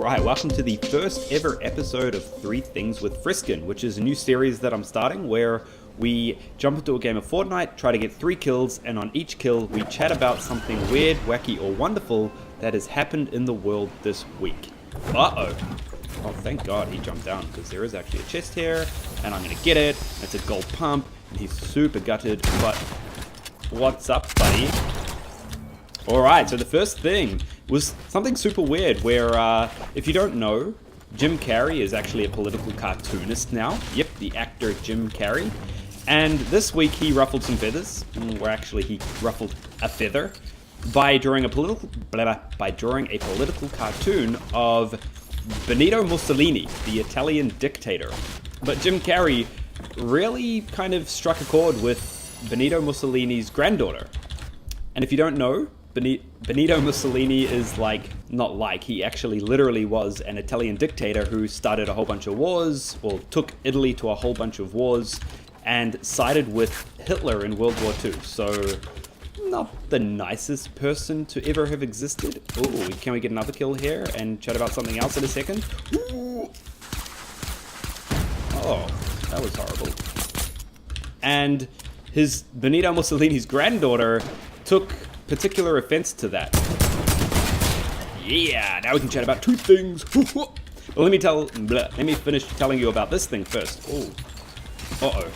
Alright, welcome to the first ever episode of 3 Things with Friskin, which is a new series that I'm starting where we jump into a game of Fortnite, try to get 3 kills, and on each kill we chat about something weird, wacky, or wonderful that has happened in the world this week. Uh-oh. Oh, thank God he jumped down, because there is actually a chest here, and I'm gonna get it. It's a gold pump, and he's super gutted, but what's up, buddy? Alright, so the first thing was something super weird where, if you don't know, Jim Carrey is actually a political cartoonist now. Yep, the actor Jim Carrey. And this week he ruffled some feathers, or actually he ruffled a feather, by drawing a political cartoon of Benito Mussolini, the Italian dictator. But Jim Carrey really kind of struck a chord with Benito Mussolini's granddaughter. And if you don't know, Benito Mussolini is he actually literally was an Italian dictator who started a whole bunch of wars, or took Italy to a whole bunch of wars, and sided with Hitler in World War II. So, not the nicest person to ever have existed. Ooh, can we get another kill here and chat about something else in a second? Ooh. Oh, that was horrible. And his Benito Mussolini's granddaughter took particular offense to that. Yeah, now we can chat about 2 things. Well, let me finish telling you about this thing first. Oh, uh-oh.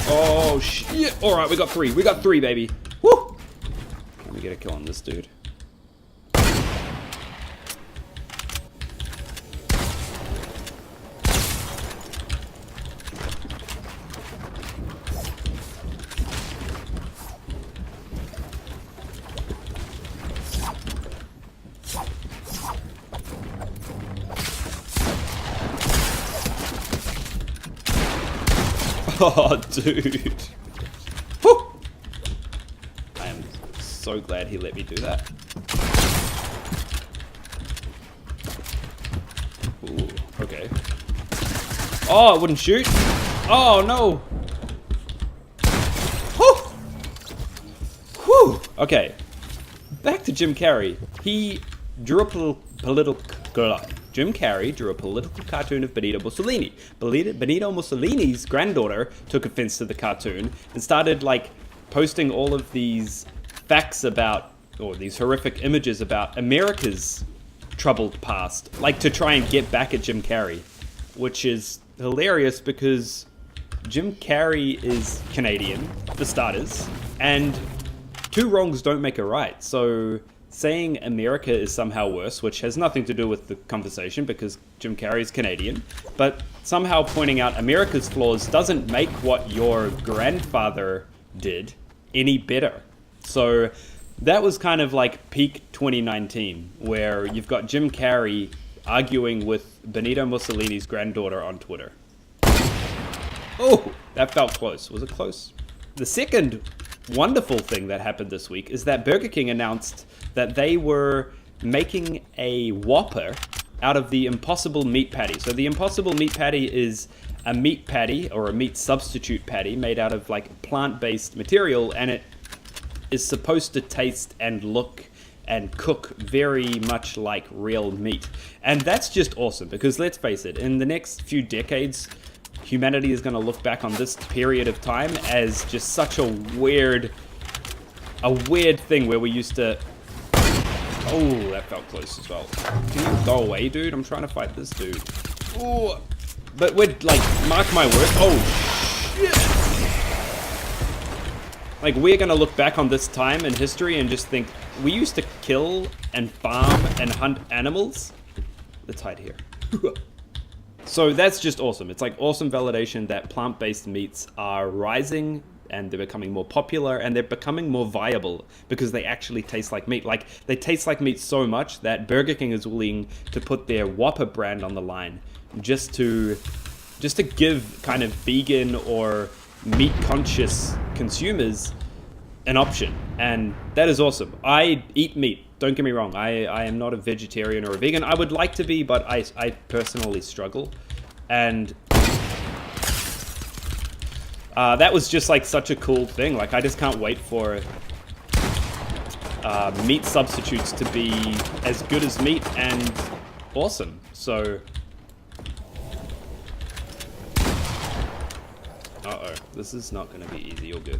Oh shit! All right, we got 3. We got 3, baby. Woo! Can we get a kill on this dude? Oh, dude. Whew. I am so glad he let me do that. Ooh, okay. Oh, it wouldn't shoot. Oh, no. Whew. Whew. Okay. Back to Jim Carrey. He drew a Jim Carrey drew a political cartoon of Benito Mussolini. Benito Mussolini's granddaughter took offense to the cartoon and started posting all of these facts about, or these horrific images about America's troubled past, to try and get back at Jim Carrey, which is hilarious because Jim Carrey is Canadian, for starters, and 2 wrongs don't make a right. So saying America is somehow worse, which has nothing to do with the conversation because Jim Carrey is Canadian, but somehow pointing out America's flaws doesn't make what your grandfather did any better. So that was kind of peak 2019, where you've got Jim Carrey arguing with Benito Mussolini's granddaughter on Twitter. Oh, that felt close. Was it close? The second wonderful thing that happened this week is that Burger King announced that they were making a Whopper out of the Impossible Meat Patty. So the Impossible Meat Patty is a meat patty, or a meat substitute patty, made out of plant-based material, and it is supposed to taste and look and cook very much like real meat. And that's just awesome, because let's face it, in the next few decades, humanity is going to look back on this period of time as just such a weird thing where we used to... Oh, that felt close as well. Can you go away, dude? I'm trying to fight this dude. Oh, but we're mark my word. Oh, shit. We're going to look back on this time in history and just think, we used to kill and farm and hunt animals? Let's hide here. So that's just awesome. It's awesome validation that plant-based meats are rising and they're becoming more popular and they're becoming more viable because they actually taste like meat. They taste like meat so much that Burger King is willing to put their Whopper brand on the line just to give kind of vegan or meat-conscious consumers an option. And that is awesome. I eat meat. Don't get me wrong, I am not a vegetarian or a vegan. I would like to be, but I personally struggle. And That was just like such a cool thing. Like I just can't wait for meat substitutes to be as good as meat and awesome. So, this is not going to be easy or good.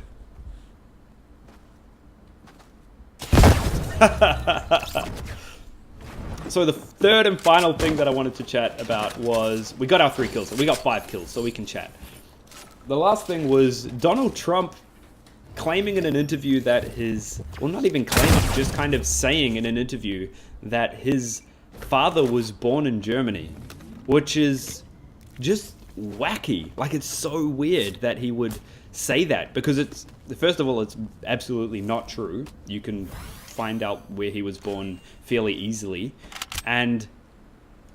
So the third and final thing that I wanted to chat about was, we got our 3 kills, we got 5 kills, so we can chat. The last thing was Donald Trump claiming in an interview that his, well, not even claiming, just kind of saying in an interview that his father was born in Germany, which is just wacky. Like, it's so weird that he would say that, because it's, first of all, it's absolutely not true. You can find out where he was born fairly easily. And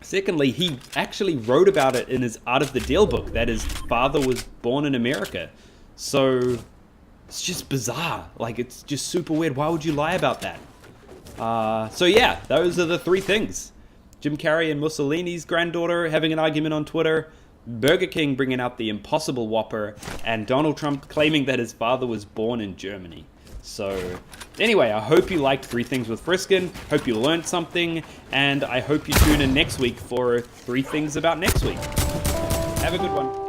secondly, he actually wrote about it in his Art of the Deal book, that his father was born in America. So it's just bizarre. Like, it's just super weird. Why would you lie about that? So yeah, those are the 3 things. Jim Carrey and Mussolini's granddaughter having an argument on Twitter, Burger King bringing out the Impossible Whopper, and Donald Trump claiming that his father was born in Germany. So anyway, I hope you liked 3 Things with Friskin. Hope you learned something, and I hope you tune in next week for 3 Things about next week. Have a good one.